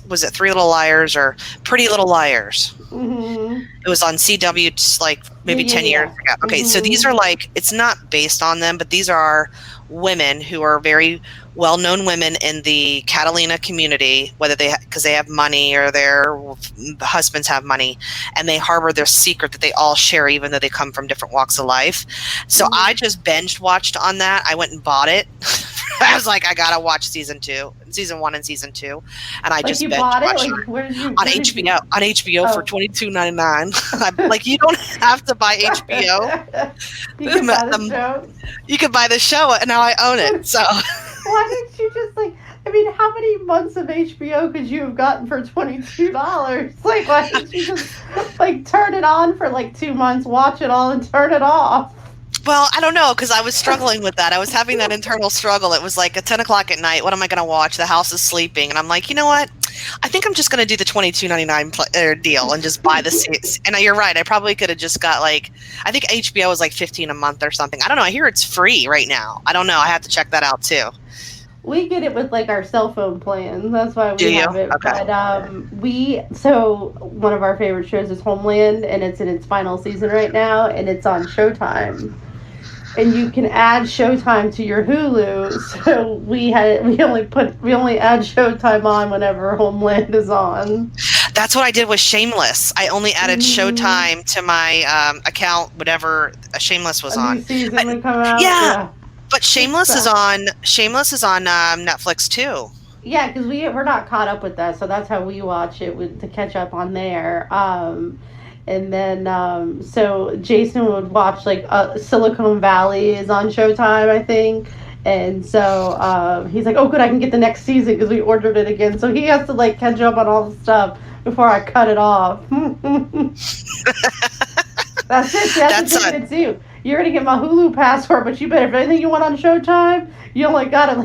was it Three Little Liars or Pretty Little Liars? It was on CW like maybe 10 years ago. Okay, so these are like, it's not based on them, but these are women who are very well-known women in the Catalina community, whether because they have money or their husbands have money, and they harbor their secret that they all share, even though they come from different walks of life. So I just binge watched on that. I went and bought it. I was like, I gotta watch season 1 and season 2, and I just binge watched it on HBO. On HBO for $22.99. Like, you don't have to buy HBO. You can buy the show. You can buy the show, and now I own it. So why didn't you just how many months of HBO could you have gotten for $22? Like, why didn't you just turn it on for 2 months, watch it all, and turn it off? Well, I don't know, because I was struggling with that. I was having that internal struggle. It was like at 10 o'clock at night. What am I going to watch? The house is sleeping. And I'm like, you know what? I think I'm just going to do the $22.99 deal and just buy the seats. And you're right. I probably could have just got I think HBO is like $15 a month or something. I don't know. I hear it's free right now. I don't know. I have to check that out too. We get it with our cell phone plan. That's why we have it. Okay. But so one of our favorite shows is Homeland, and it's in its final season right now, and it's on Showtime. And you can add Showtime to your Hulu. So we only add Showtime on whenever Homeland is on. That's what I did with Shameless. I only added Showtime to my account, whatever Shameless was A new on. season would come out. Yeah. But Shameless is on Netflix too. Yeah, because we're not caught up with that, so that's how we watch it to catch up on there. And then so Jason would watch like Silicon Valley is on Showtime, I think. And so he's like, oh, good, I can get the next season because we ordered it again. So he has to like catch up on all the stuff before I cut it off. That's it. That's it too. You're gonna get my Hulu password, but you better, if anything you want on Showtime, you only got it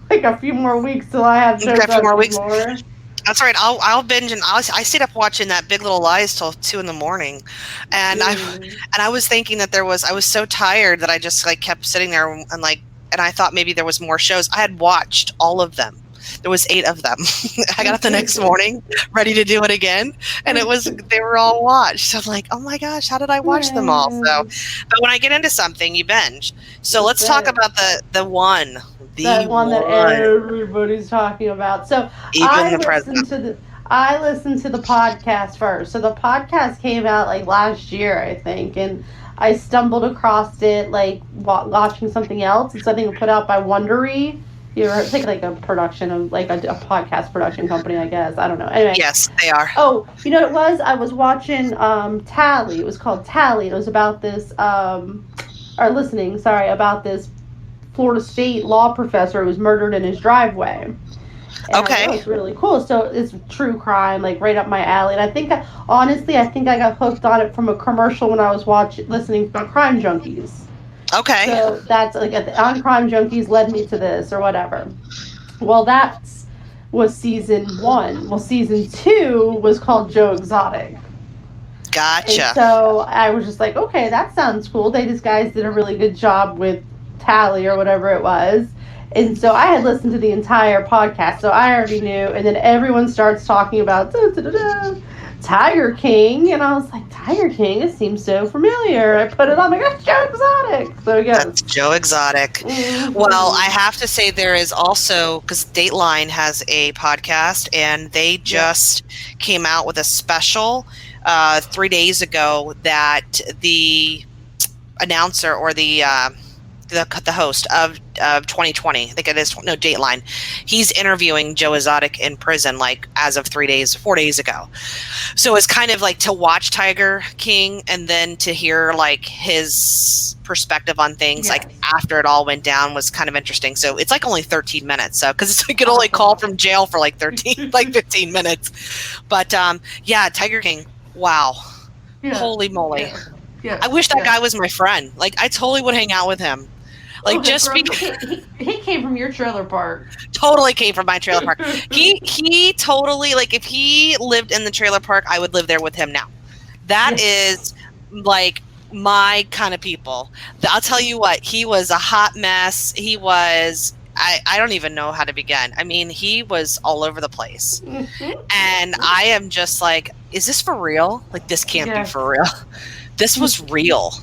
like a few more weeks till I have Showtime. A few more weeks. That's right. I'll binge, and I stayed up watching that Big Little Lies till 2 a.m, and I was thinking that I was so tired that I just like kept sitting there and I thought maybe there was more shows. I had watched all of them. There was 8 of them. I got up the next morning, ready to do it again, and they were all watched. So I'm like, oh my gosh, how did I watch them all? So, but when I get into something, you binge. So let's talk about the one that everybody's talking about. So I listened to the podcast first. So the podcast came out like last year, I think, and I stumbled across it like watching something else. It's something put out by Wondery. It's like a production of like a podcast production company, I guess. I don't know. Anyway. Yes, they are. Oh, you know what it was? I was watching Tally. It was called Tally. It was about this about this Florida State law professor who was murdered in his driveway. And okay. It was really cool. So it's true crime, like right up my alley. And I think I got hooked on it from a commercial when I was listening to Crime Junkies. Okay. So that's like on Crime Junkies led me to this or whatever. Well, that was season 1. Well, season 2 was called Joe Exotic. Gotcha. And so I was just like, okay, that sounds cool. These guys did a really good job with Tally or whatever it was. And so I had listened to the entire podcast, so I already knew. And then everyone starts talking about Tiger King, and I was like, Tiger King, it seems so familiar. I put it on, that's Joe Exotic. So yeah, that's Joe Exotic. Mm-hmm. Well, I have to say there is also, because Dateline has a podcast, and they just came out with a special 3 days ago that the announcer or the host of 2020, I think it is, no, Dateline, he's interviewing Joe Exotic in prison like as of 4 days ago. So it's kind of like to watch Tiger King and then to hear like his perspective on things like after it all went down was kind of interesting. So it's like only 13 minutes. So because you could only call from jail for like 15 minutes. But Tiger King, wow. Yeah. Holy moly. Yeah. I wish that guy was my friend. Like I totally would hang out with him. Like just because he came from your trailer park. Totally came from my trailer park. He totally, like, if he lived in the trailer park, I would live there with him now. That is like my kind of people. I'll tell you what, he was a hot mess. He was, I don't even know how to begin. I mean, he was all over the place. And I am just like, is this for real? Like, this can't be for real. This was real.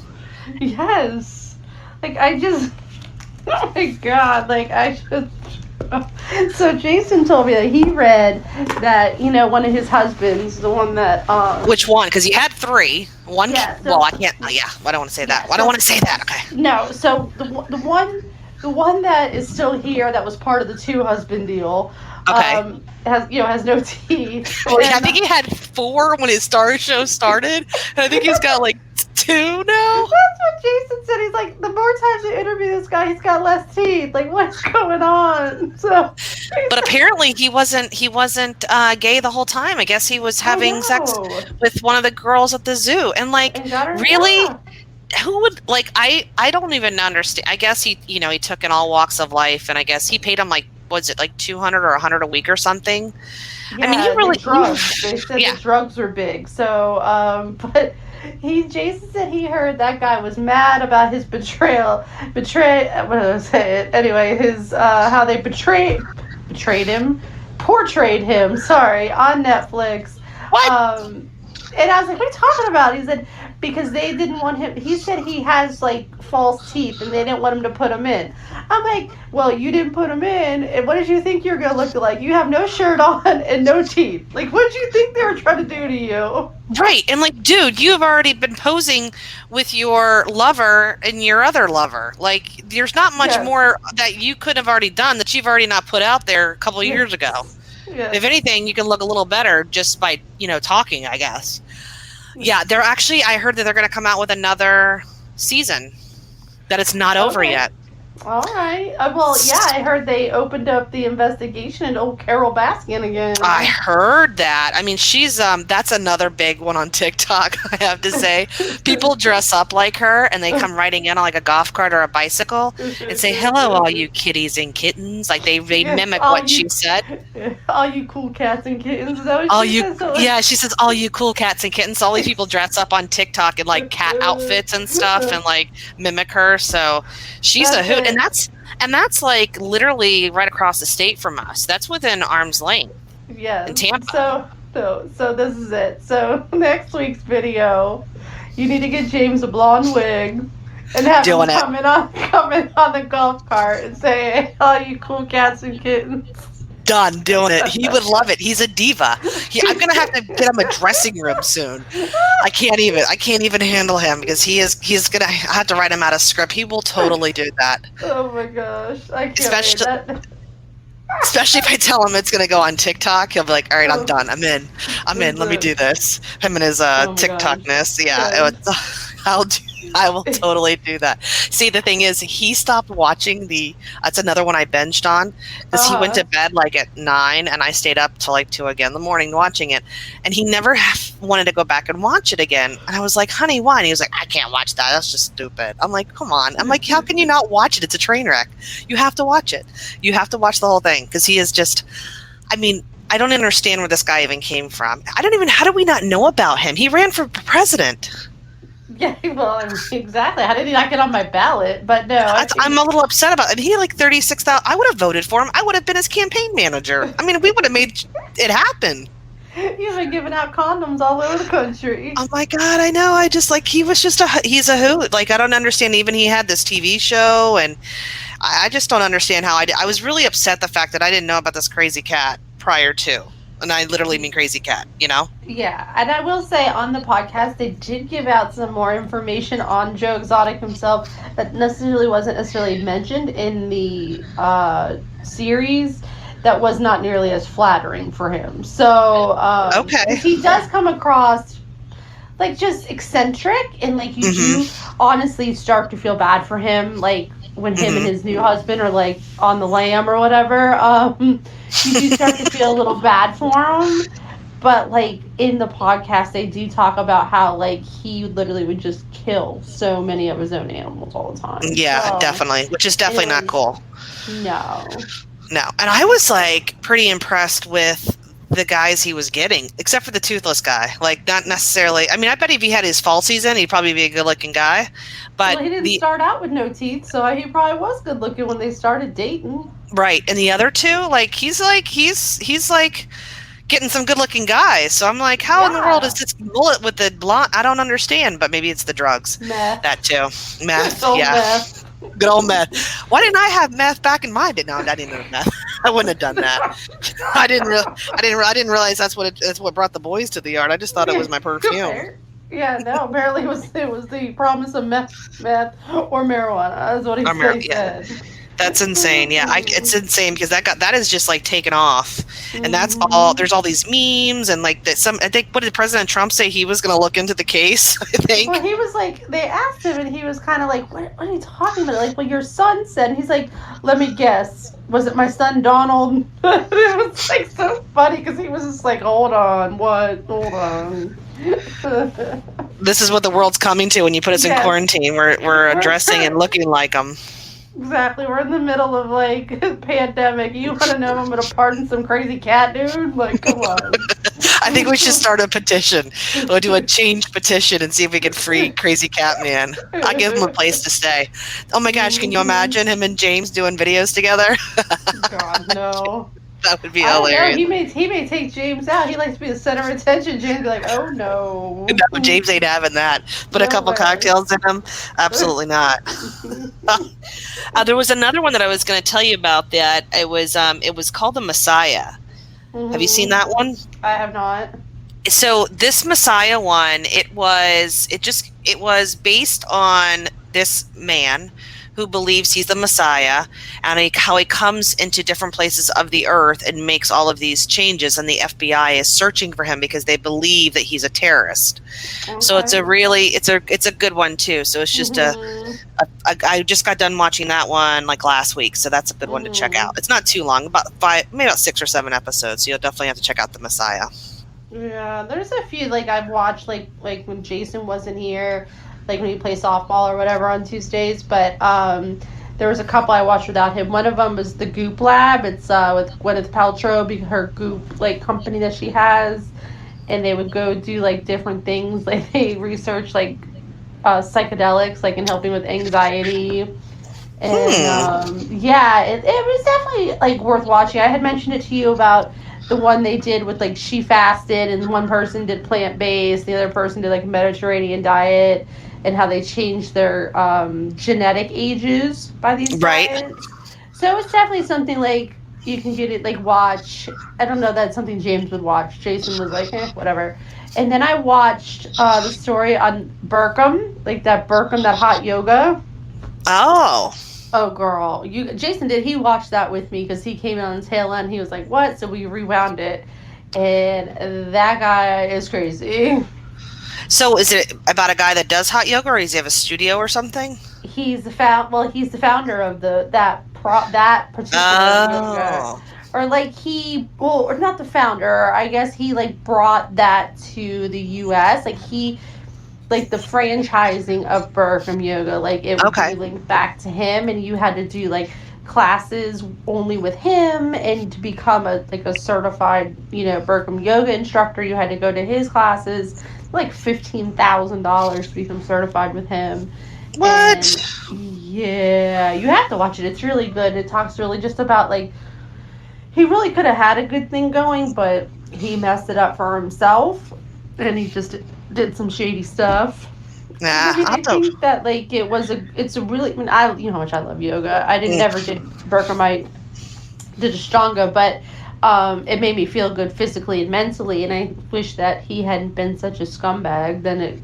Yes. Like, oh my God, like I just. So Jason told me that he read that, one of his husbands, the one that. Which one? Because he had 3. One. Yeah, so, well, I can't. I don't want to say that. I don't want to say that. Okay. No. So the one that is still here, that was part of the 2-husband deal. Okay. Has no teeth. Well, I think he had 4 when his show started, and I think he's got like 2 now. That's what Jason said. He's like, the more times you interview this guy, he's got less teeth. Like, what's going on? So, but apparently he wasn't gay the whole time. I guess he was having sex with one of the girls at the zoo, and like, really. Yeah. Who would like? I don't even understand. I guess he took in all walks of life, and I guess he paid him like, was it like $200 or $100 a week or something? Yeah, I mean, he really drugs. They said the drugs were big. So, but Jason said he heard that guy was mad about his betrayal. What did I say? Anyway, his how they portrayed him. Sorry, on Netflix. What? And I was like, what are you talking about? He said, because they didn't want him. He said he has, like, false teeth, and they didn't want him to put them in. I'm like, well, you didn't put them in, and what did you think you're going to look like? You have no shirt on and no teeth. Like, what did you think they were trying to do to you? Right. And, like, dude, you have already been posing with your lover and your other lover. Like, there's not much more that you could have already done that you've already not put out there a couple of years ago. Yes. If anything, you can look a little better just by, talking, I guess. Yeah, they're actually, I heard that they're going to come out with another season, that it's not over yet. All right. Well, yeah, I heard they opened up the investigation into old Carol Baskin again. I heard that. I mean, she's that's another big one on TikTok, I have to say. People dress up like her, and they come riding in on like a golf cart or a bicycle and say, hello, all you kitties and kittens. Like, they mimic what she said. All you cool cats and kittens. Is that what she says? Yeah, she says, all you cool cats and kittens. All these people dress up on TikTok in like cat outfits and stuff and like mimic her. So she's a hoot. And that's like literally right across the state from us. That's within arm's length. Yes. In Tampa. So this is it. So next week's video, you need to get James a blonde wig and have him come in on the golf cart and say, hey, all you cool cats and kittens. Done doing it. He would love it. He's a diva. I'm gonna have to get him a dressing room soon. I can't even handle him because he's gonna have to write him out a script. He will totally do that. Oh my gosh, I can't wait that. Especially if I tell him it's gonna go on TikTok, he'll be like, "All right, I'm done. I'm in. Let me do this." Him and his TikTokness. Yeah, I will totally do that. See, the thing is, he stopped watching that's another one I binged on, because he went to bed like at 9, and I stayed up till like 2 again in the morning watching it, and he never wanted to go back and watch it again. And I was like, honey, why? And he was like, I can't watch that. That's just stupid. I'm like, come on. I'm like, how can you not watch it? It's a train wreck. You have to watch it. You have to watch the whole thing, because he is just, I mean, I don't understand where this guy even came from. How do we not know about him? He ran for president. Yeah, well, exactly. How did he not get on my ballot? But no. I'm a little upset about it. He had like 36,000. I would have voted for him. I would have been his campaign manager. I mean, we would have made it happen. You've been giving out condoms all over the country. Oh my God, I know. I just like, he's a hoot. Like, I don't understand. Even he had this TV show, and I just don't understand how I was really upset the fact that I didn't know about this crazy cat prior to. And I literally mean crazy cat, Yeah, and I will say on the podcast, they did give out some more information on Joe Exotic himself that wasn't necessarily mentioned in the series. That was not nearly as flattering for him. So, okay, he does come across like just eccentric, and like you do honestly start to feel bad for him, like when him and his new husband are like on the lam or whatever. You do start to feel a little bad for him. But like in the podcast, they do talk about how like he literally would just kill so many of his own animals all the time. Yeah, so, definitely, which is definitely not cool. No. And I was like pretty impressed with the guys he was getting, except for the toothless guy. Like, not necessarily. I mean, I bet if he had his fall season, he'd probably be a good-looking guy. But he didn't start out with no teeth, so he probably was good-looking when they started dating. Right, and the other two, like he's getting some good-looking guys. So I'm like, how in the world is this bullet with the blonde? I don't understand, but maybe it's the drugs. Meth. That too. Meth. Yeah. Meth. Good old meth. Why didn't I have meth back in my day? No, I didn't have meth. I wouldn't have done that. I didn't realize that's what brought the boys to the yard. I just thought it was my perfume. Yeah, no. Apparently, it was the promise of meth or marijuana. That's what he said. That's insane. Yeah, it's insane because that is just like taken off, and that's all. There's all these memes and like that. I think, what did President Trump say? He was going to look into the case. I think. Well, he was like, they asked him, and he was kind of like, "What are you talking about?" Like, well, your son said. And he's like, "Let me guess. Was it my son Donald?" It was like so funny because he was just like, "Hold on, what? Hold on." This is what the world's coming to when you put us in quarantine. We're dressing and looking like them. Exactly. We're in the middle of, like, a pandemic. You want to know I'm going to pardon some crazy cat dude? Like, come on. I think we should start a petition. We'll do a change petition and see if we can free Crazy Cat Man. I'll give him a place to stay. Oh, my gosh. Can you imagine him and James doing videos together? God, no. That would be I don't know. hilarious. He may take James out. He likes to be the center of attention. James be like, oh no. No, James ain't having that. Put a No couple way. cocktails in him? Absolutely not. There was another one that I was going to tell you about that. It was called The Messiah. Have you seen that one? I have not. So this Messiah one, it was based on this man who believes he's the Messiah, and how he comes into different places of the earth and makes all of these changes, and the FBI is searching for him because they believe that he's a terrorist. Okay. So it's a good one too. So it's just I just got done watching that one like last week, so that's a good one to check out. It's not too long, maybe about 6 or 7 episodes. So you'll definitely have to check out The Messiah. Yeah, there's a few like I've watched like when Jason wasn't here, like when he plays softball or whatever on Tuesdays. But there was a couple I watched without him. One of them was the Goop Lab. It's with Gwyneth Paltrow, her Goop like company that she has, and they would go do like different things. Like they research like psychedelics, like in helping with anxiety. And yeah, it was definitely like worth watching. I had mentioned it to you about the one they did with like she fasted and one person did plant-based, the other person did like a Mediterranean diet, and how they changed their genetic ages by these diets. So it's definitely something like you can get it like watch. I don't know, that's something James would watch. Jason was like, whatever. And then I watched the story on Burkham, like that hot yoga. Oh, girl. Jason did. He watched that with me because he came in on the tail end. He was like, what? So we rewound it. And that guy is crazy. So is it about a guy that does hot yoga, or does he have a studio or something? He's the founder of that particular yoga. Or like or not the founder. I guess he like brought that to the U.S. Like the franchising of Burkham Yoga, like it would be linked back to him, and you had to do like classes only with him, and to become a certified, Burkham Yoga instructor, you had to go to his classes, like $15,000 to become certified with him. What? And yeah, you have to watch it. It's really good. It talks really just about like he really could have had a good thing going, but he messed it up for himself, and he just did some shady stuff. I think that like it's a really, I mean, you know how much I love yoga. I never did Burkham. I did Ashtanga, but it made me feel good physically and mentally, and I wish that he hadn't been such a scumbag. Then it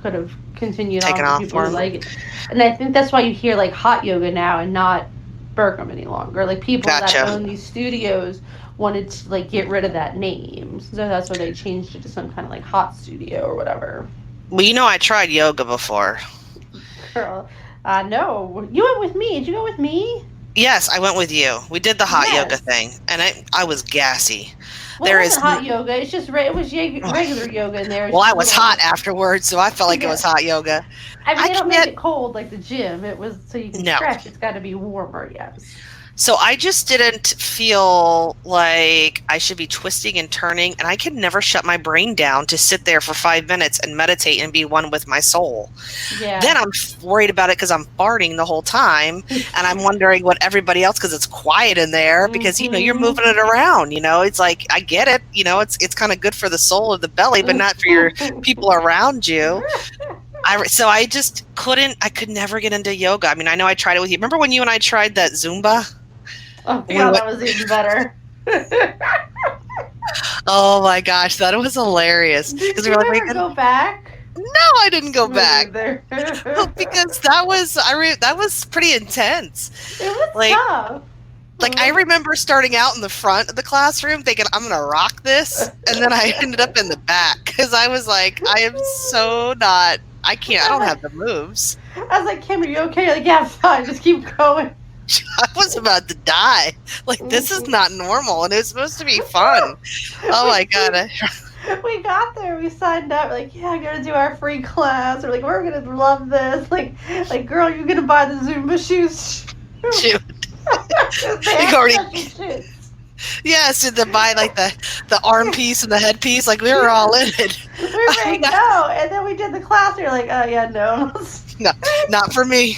could have continued taken on off for him. Like it. And I think that's why you hear like hot yoga now and not Burkham any longer. Like people that own these studios wanted to like get rid of that name, so that's why they changed it to some kind of like hot studio or whatever. Well, I tried yoga before. Girl, no, you went with me. Did you go with me? Yes, I went with you. We did the hot yoga thing, and I was gassy. Well, it wasn't hot yoga. It's just regular yoga in there. Well, I was hot afterwards, so I felt like it was hot yoga. I mean, they don't make it cold like the gym. It was so you can stretch. It's got to be warmer, yes. So I just didn't feel like I should be twisting and turning, and I could never shut my brain down to sit there for 5 minutes and meditate and be one with my soul. Yeah. Then I'm worried about it because I'm farting the whole time, and I'm wondering what everybody else, because it's quiet in there, because you're moving it around. It's like, I get it. It's kind of good for the soul of the belly, but not for your people around you. So I just I could never get into yoga. I mean, I know I tried it with you. Remember when you and I tried that Zumba? Oh, God, that was even better. Oh, my gosh. That was hilarious. Did you ever go back? No, I didn't go back. Because that was pretty intense. It was tough. Like, I remember starting out in the front of the classroom thinking, I'm going to rock this. And then I ended up in the back because I was like, I am so not, I don't have the moves. I was like, Kim, are you okay? You're like, yeah, fine. Just keep going. I was about to die. Like, this is not normal, and it was supposed to be fun. Oh, my God. We got there. We signed up. We're like, yeah, I'm going to do our free class. We're like, we're going to love this. Like, girl, you're going to buy the Zumba shoes. Shoot. Yes, and to buy like the arm piece and the head piece, like we were all in it. We were like, no, and then we did the class. We were like, oh yeah, no. No, not for me.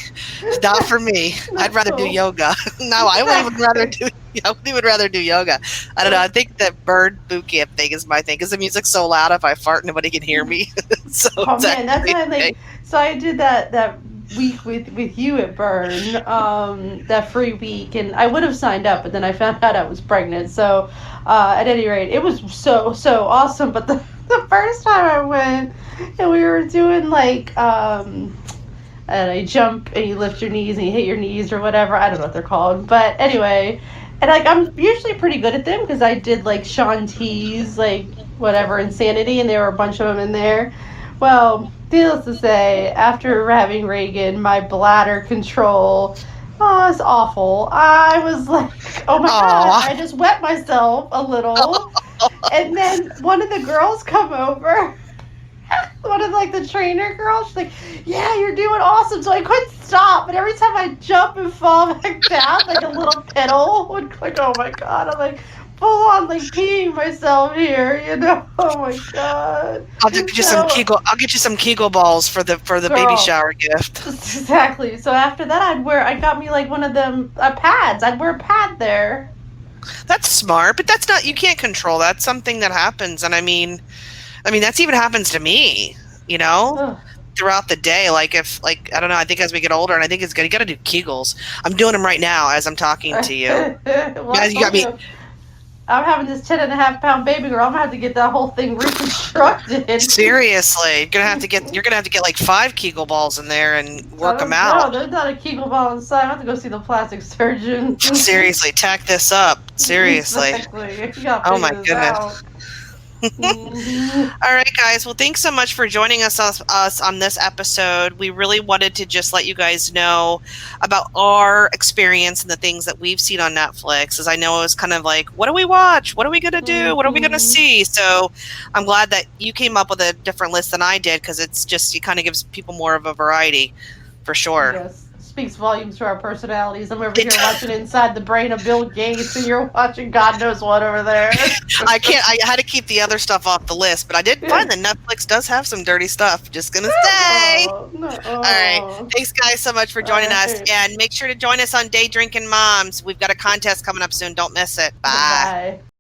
Not for me. I'd rather do yoga. No, I would even rather do. I would even rather do yoga. I don't know. I think the bird boot camp thing is my thing because the music's so loud. If I fart, nobody can hear me. So Oh man, that's why like. So I did that week with you at Burn, that free week, and I would have signed up, but then I found out I was pregnant. So at any rate, it was so awesome. But the first time I went, and we were doing like and you jump and you lift your knees and you hit your knees or whatever. I don't know what they're called, but anyway. And like I'm usually pretty good at them because I did like Sean T's like whatever Insanity, and there were a bunch of them in there. Well, needless to say, after having Reagan, my bladder control, it's awful. I was like, oh my God, I just wet myself a little. And then one of the girls come over. One of like the trainer girls, she's like, yeah, you're doing awesome. So I couldn't stop, but every time I jump and fall back down, like a little pedal would like, oh my God, I'm like full on like peeing myself here, you know. Oh my God. I'll get you some Kegel. I'll get you some Kegel balls for the baby shower gift. Exactly. So after that, I got me like one of them pads. I'd wear a pad there. That's smart, but that's not. You can't control that. That's something that happens, and I mean, that's even happens to me, you know, throughout the day. Like if, like, I don't know, I think as we get older, and I think it's good, you got to do Kegels. I'm doing them right now as I'm talking to you. Well, you got me. I'm having this 10.5-pound baby girl. I'm gonna have to get that whole thing reconstructed. Seriously, you're gonna have to get like 5 Kegel balls in there and work them out. No, there's not a Kegel ball inside. I have to go see the plastic surgeon. Seriously, tack this up. Seriously. Exactly. Oh my goodness. All right, guys. Well, thanks so much for joining us on this episode. We really wanted to just let you guys know about our experience and the things that we've seen on Netflix. As I know, it was kind of like, what do we watch? What are we going to do? What are we going to see? So I'm glad that you came up with a different list than I did, because it kind of gives people more of a variety, for sure. Yes. Speaks volumes to our personalities. I'm over here watching Inside the Brain of Bill Gates, and you're watching God knows what over there. I had to keep the other stuff off the list, but I did find that Netflix does have some dirty stuff. Just gonna say. No. All right. Thanks, guys, so much for joining us, and make sure to join us on Day Drinking Moms. We've got a contest coming up soon. Don't miss it. Bye. Bye.